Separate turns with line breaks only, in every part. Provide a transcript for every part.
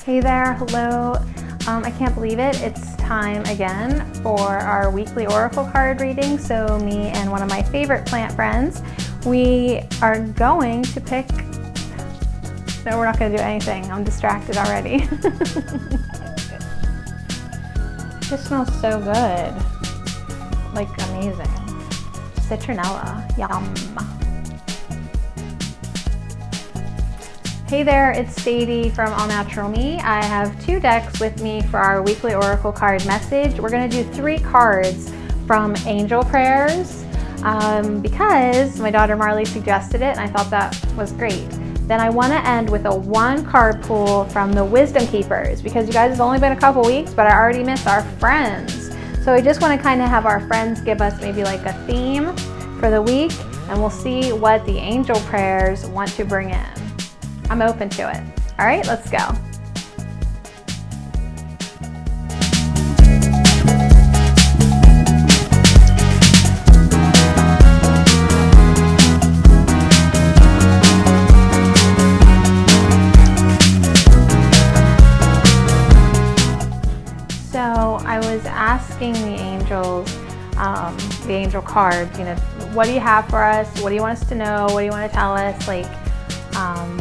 Hey there, hello. I can't believe it. It's time again for our weekly oracle card reading. So me and one of my favorite plant friends, we are going to pick, no, we're not going to do anything. I'm distracted already. This smells so good. Like amazing. Citronella, yum. Hey there, it's Sadie from All Natural Me. I have 2 decks with me for our weekly oracle card message. We're going to do 3 cards from Angel Prayers because my daughter Marley suggested it and I thought that was great. Then I want to end with a 1 card pull from the Wisdom Keepers because you guys, it's only been a couple weeks, but I already miss our friends. So I just want to kind of have our friends give us maybe like a theme for the week, and we'll see what the Angel Prayers want to bring in. I'm open to it. All right, let's go. So I was asking the angels, the angel cards, you know, what do you have for us? What do you want us to know? What do you want to tell us? Like,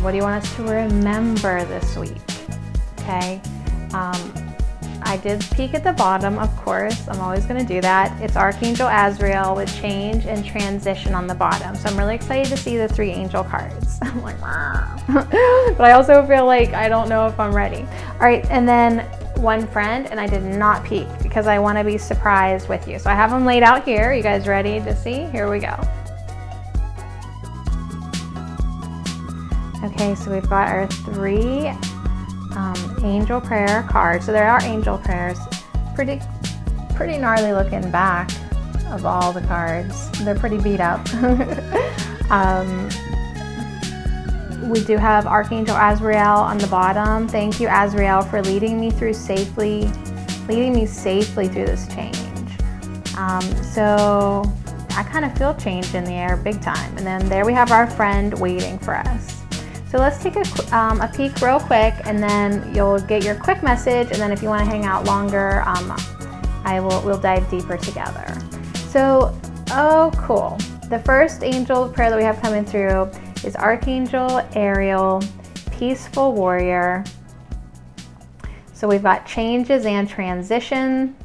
what do you want us to remember this week? Okay. I did peek at the bottom, of course. I'm always going to do that. It's Archangel Azrael with change and transition on the bottom. So I'm really excited to see the 3 angel cards. I'm like, but I also feel like I don't know if I'm ready. All right. And then one friend, and I did not peek because I want to be surprised with you. So I have them laid out here. You guys ready to see? Here we go. Okay, so we've got our 3 angel prayer cards. So there are angel prayers. Pretty gnarly looking back of all the cards. They're pretty beat up. We do have Archangel Azrael on the bottom. Thank you, Azrael, for leading me safely through this change. So I kind of feel change in the air big time. And then there we have our friend waiting for us. So let's take a peek real quick, and then you'll get your quick message. And then if you want to hang out longer, we'll dive deeper together. So, oh, cool. The first angel prayer that we have coming through is Archangel Ariel, Peaceful Warrior. So we've got changes and transition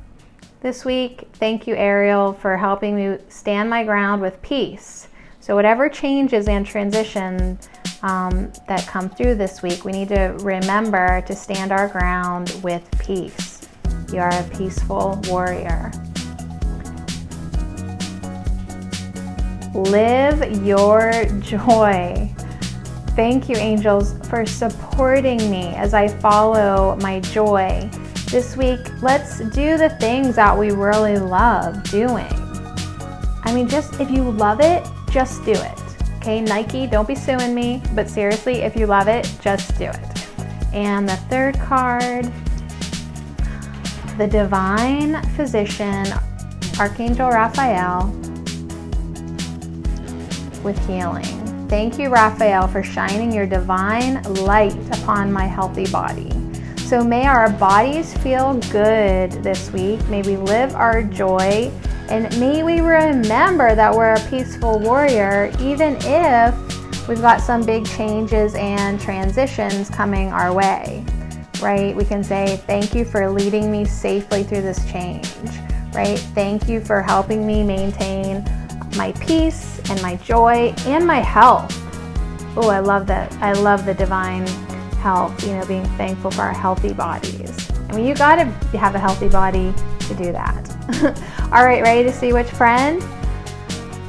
this week. Thank you, Ariel, for helping me stand my ground with peace. So whatever changes and transition that come through this week, we need to remember to stand our ground with peace. You are a peaceful warrior. Live your joy. Thank you, angels, for supporting me as I follow my joy. This week, let's do the things that we really love doing. I mean, just if you love it, just do it. Okay, Nike, don't be suing me, but seriously, if you love it, just do it. And the 3rd card, the Divine Physician, Archangel Raphael, with healing. Thank you, Raphael, for shining your divine light upon my healthy body. So may our bodies feel good this week. May we live our joy. And may we remember that we're a peaceful warrior, even if we've got some big changes and transitions coming our way, right? We can say, thank you for leading me safely through this change, right? Thank you for helping me maintain my peace and my joy and my health. Oh, I love that. I love the divine health, you know, being thankful for our healthy bodies. I mean, you got to have a healthy body to do that. All right, ready to see which friend?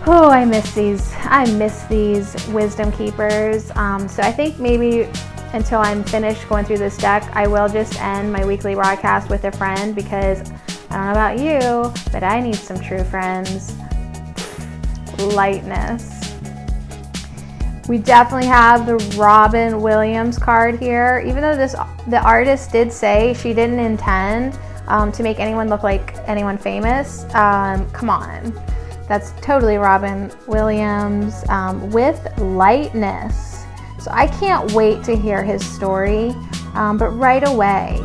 Oh, I miss these Wisdom Keepers. So I think maybe until I'm finished going through this deck, I will just end my weekly broadcast with a friend because I don't know about you, but I need some true friends. Lightness. We definitely have the Robin Williams card here. Even though the artist did say she didn't intend to make anyone look like anyone famous. Come on. That's totally Robin Williams with lightness. So I can't wait to hear his story. But right away,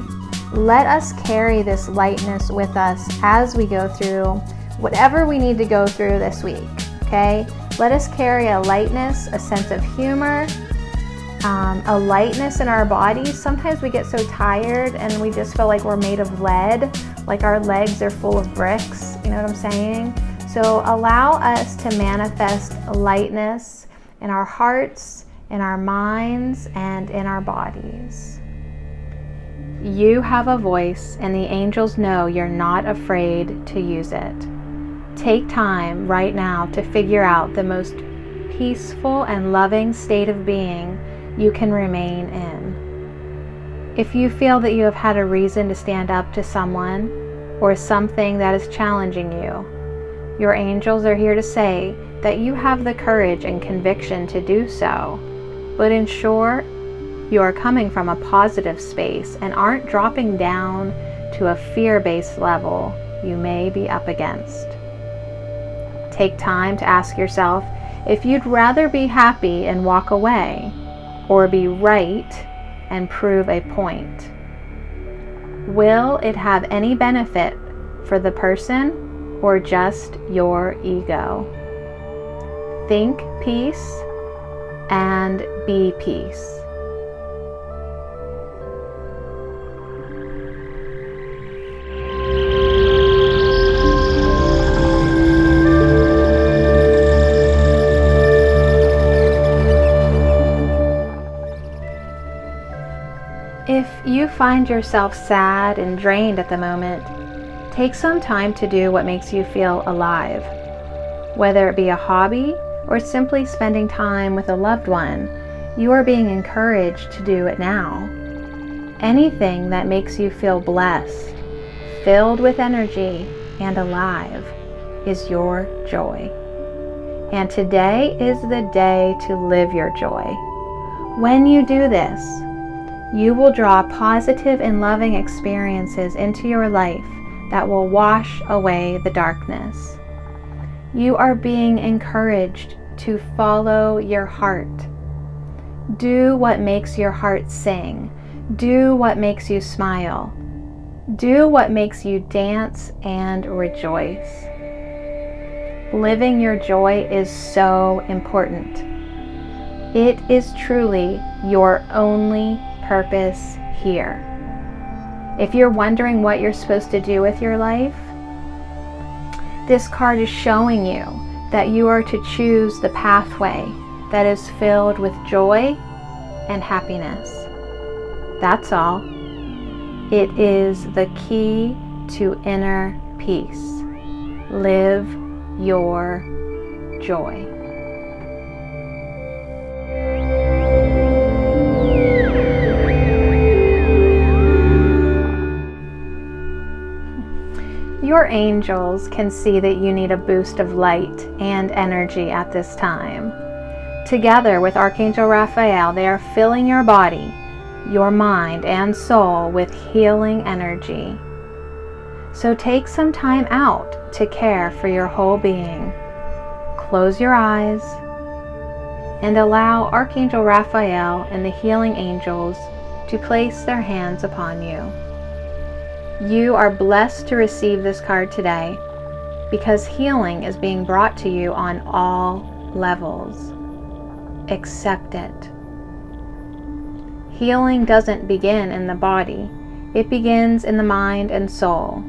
let us carry this lightness with us as we go through whatever we need to go through this week, okay? Let us carry a lightness, a sense of humor, a lightness in our bodies. Sometimes we get so tired and we just feel like we're made of lead, like our legs are full of bricks, you know what I'm saying? So allow us to manifest lightness in our hearts, in our minds, and in our bodies. You have a voice, and the angels know you're not afraid to use it. Take time right now to figure out the most peaceful and loving state of being you can remain in. If you feel that you have had a reason to stand up to someone or something that is challenging you, your angels are here to say that you have the courage and conviction to do so, but ensure you are coming from a positive space and aren't dropping down to a fear-based level you may be up against. Take time to ask yourself if you'd rather be happy and walk away or be right and prove a point. Will it have any benefit for the person or just your ego? Think peace and be peace. If you find yourself sad and drained at the moment, take some time to do what makes you feel alive. Whether it be a hobby or simply spending time with a loved one, you are being encouraged to do it now. Anything that makes you feel blessed, filled with energy, and alive is your joy. And today is the day to live your joy. When you do this, you will draw positive and loving experiences into your life that will wash away the darkness. You are being encouraged to follow your heart. Do what makes your heart sing. Do what makes you smile. Do what makes you dance and rejoice. Living your joy is so important. It is truly your only purpose here. If you're wondering what you're supposed to do with your life, this card is showing you that you are to choose the pathway that is filled with joy and happiness. That's all. It is the key to inner peace. Live your joy. Your angels can see that you need a boost of light and energy at this time. Together with Archangel Raphael, they are filling your body, your mind, and soul with healing energy. So take some time out to care for your whole being. Close your eyes and allow Archangel Raphael and the healing angels to place their hands upon you. You are blessed to receive this card today because healing is being brought to you on all levels. Accept it. Healing doesn't begin in the body. It begins in the mind and soul.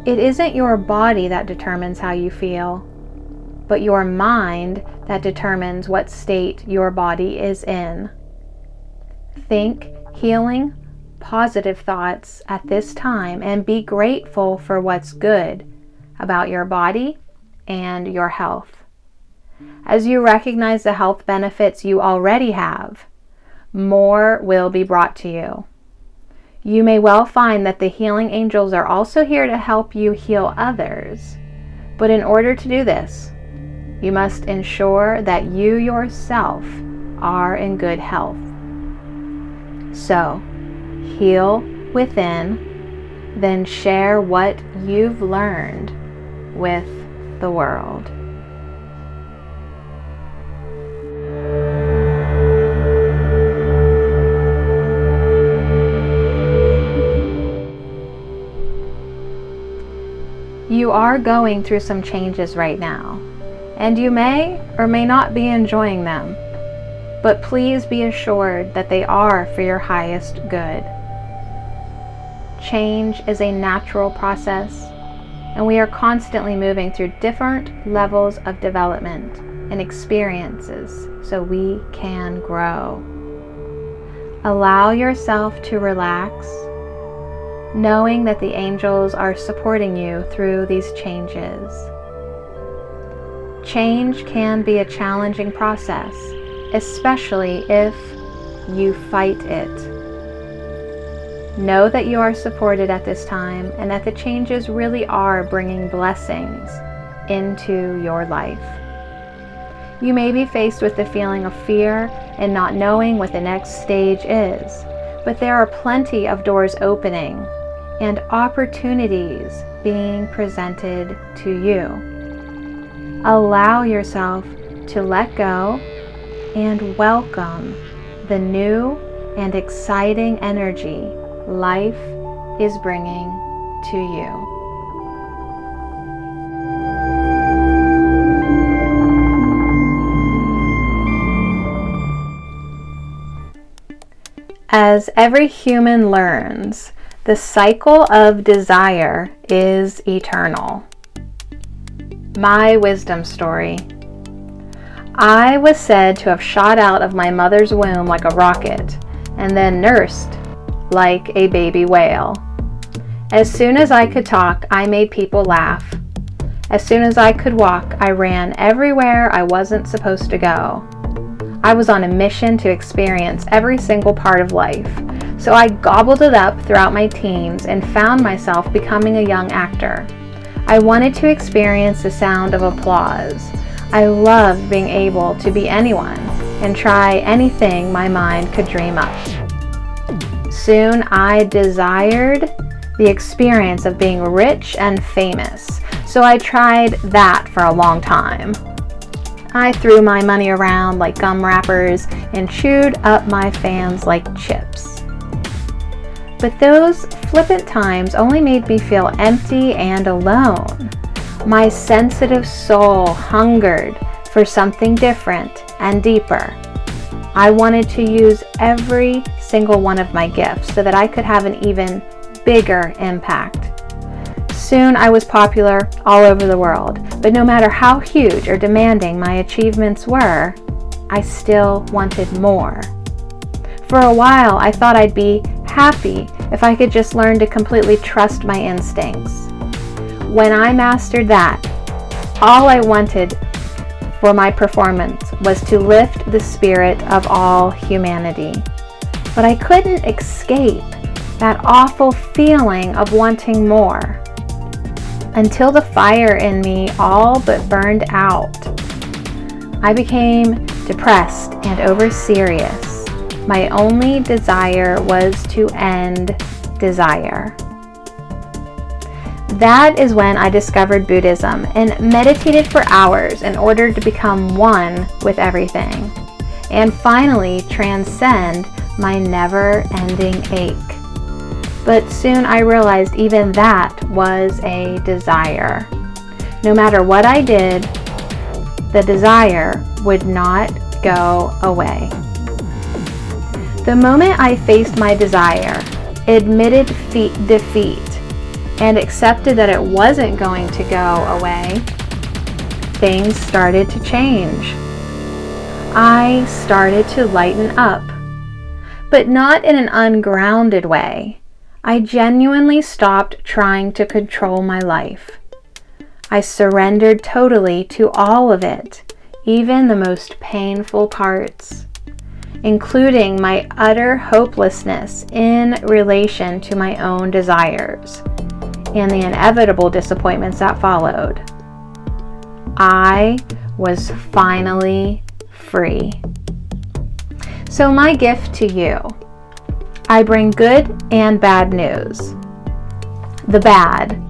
It isn't your body that determines how you feel, but your mind that determines what state your body is in. Think healing, positive thoughts at this time and be grateful for what's good about your body and your health. As you recognize the health benefits you already have, more will be brought to you. You may well find that the healing angels are also here to help you heal others, but in order to do this, you must ensure that you yourself are in good health. So, heal within, then share what you've learned with the world. are going through some changes right now, and you may or may not be enjoying them, but please be assured that they are for your highest good. Change is a natural process, and we are constantly moving through different levels of development and experiences so we can grow. Allow yourself to relax, knowing that the angels are supporting you through these changes. Change can be a challenging process, especially if you fight it. Know that you are supported at this time and that the changes really are bringing blessings into your life. You may be faced with the feeling of fear and not knowing what the next stage is, but there are plenty of doors opening and opportunities being presented to you. Allow yourself to let go and welcome the new and exciting energy life is bringing to you. As every human learns, the cycle of desire is eternal. My wisdom story. I was said to have shot out of my mother's womb like a rocket and then nursed like a baby whale. As soon as I could talk, I made people laugh. As soon as I could walk, I ran everywhere I wasn't supposed to go. I was on a mission to experience every single part of life, so I gobbled it up throughout my teens and found myself becoming a young actor. I wanted to experience the sound of applause. I loved being able to be anyone and try anything my mind could dream up. Soon I desired the experience of being rich and famous, so I tried that for a long time. I threw my money around like gum wrappers and chewed up my fans like chips. But those flippant times only made me feel empty and alone. My sensitive soul hungered for something different and deeper. I wanted to use every single one of my gifts so that I could have an even bigger impact. Soon I was popular all over the world, but no matter how huge or demanding my achievements were, I still wanted more. For a while, I thought I'd be happy if I could just learn to completely trust my instincts. When I mastered that, all I wanted for my performance was to lift the spirit of all humanity. But I couldn't escape that awful feeling of wanting more, until the fire in me all but burned out. I became depressed and over-serious. My only desire was to end desire. That is when I discovered Buddhism and meditated for hours in order to become one with everything, and finally transcend my never-ending ache. But soon I realized even that was a desire. No matter what I did, the desire would not go away. The moment I faced my desire, admitted defeat, and accepted that it wasn't going to go away, things started to change. I started to lighten up, but not in an ungrounded way. I genuinely stopped trying to control my life. I surrendered totally to all of it, even the most painful parts, including my utter hopelessness in relation to my own desires and the inevitable disappointments that followed. I was finally free. So my gift to you, I bring good and bad news. The bad,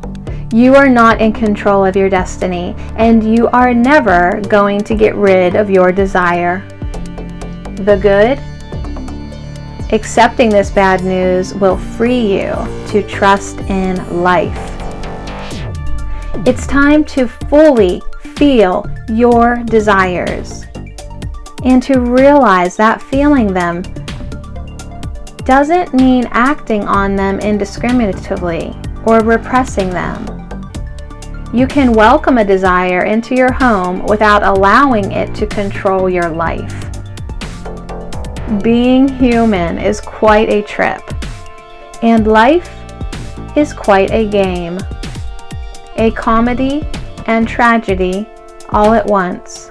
you are not in control of your destiny, and you are never going to get rid of your desire. The good, accepting this bad news will free you to trust in life. It's time to fully feel your desires and to realize that feeling them doesn't mean acting on them indiscriminately or repressing them. You can welcome a desire into your home without allowing it to control your life. Being human is quite a trip, and life is quite a game. A comedy and tragedy all at once.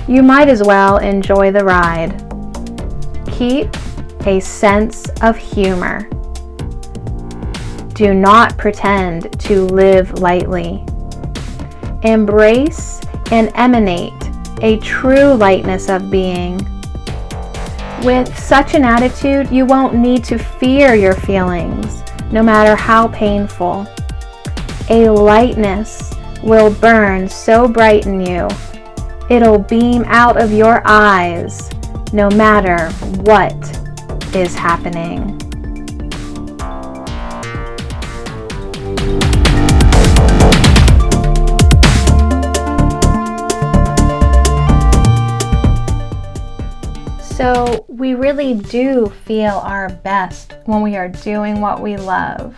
You might as well enjoy the ride. Keep a sense of humor. Do not pretend to live lightly. Embrace and emanate a true lightness of being. With such an attitude, you won't need to fear your feelings, no matter how painful. A lightness will burn so bright in you, it'll beam out of your eyes, no matter what is happening. So we really do feel our best when we are doing what we love.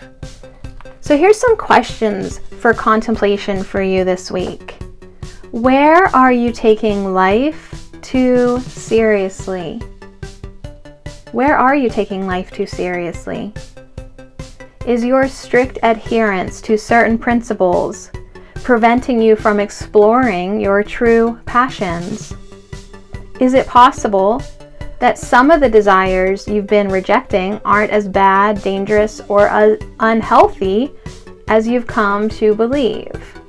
So here's some questions for contemplation for you this week. Where are you taking life too seriously? Where are you taking life too seriously? Is your strict adherence to certain principles preventing you from exploring your true passions? Is it possible that some of the desires you've been rejecting aren't as bad, dangerous, or unhealthy as you've come to believe?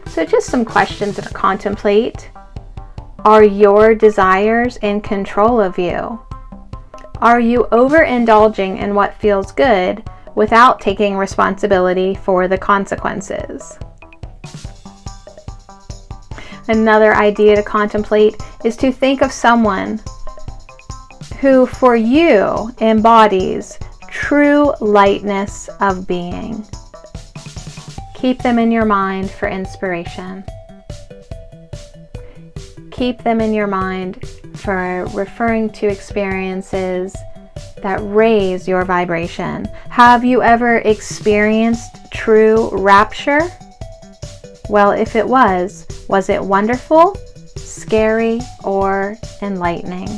So just some questions to contemplate. Are your desires in control of you? Are you overindulging in what feels good without taking responsibility for the consequences? Another idea to contemplate is to think of someone who for you embodies true lightness of being. Keep them in your mind for inspiration. Keep them in your mind for referring to experiences that raise your vibration. Have you ever experienced true rapture? Well, if it was it wonderful, scary, or enlightening?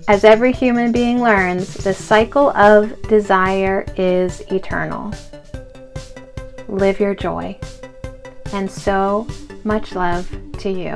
As every human being learns, the cycle of desire is eternal. Live your joy, and so much love to you.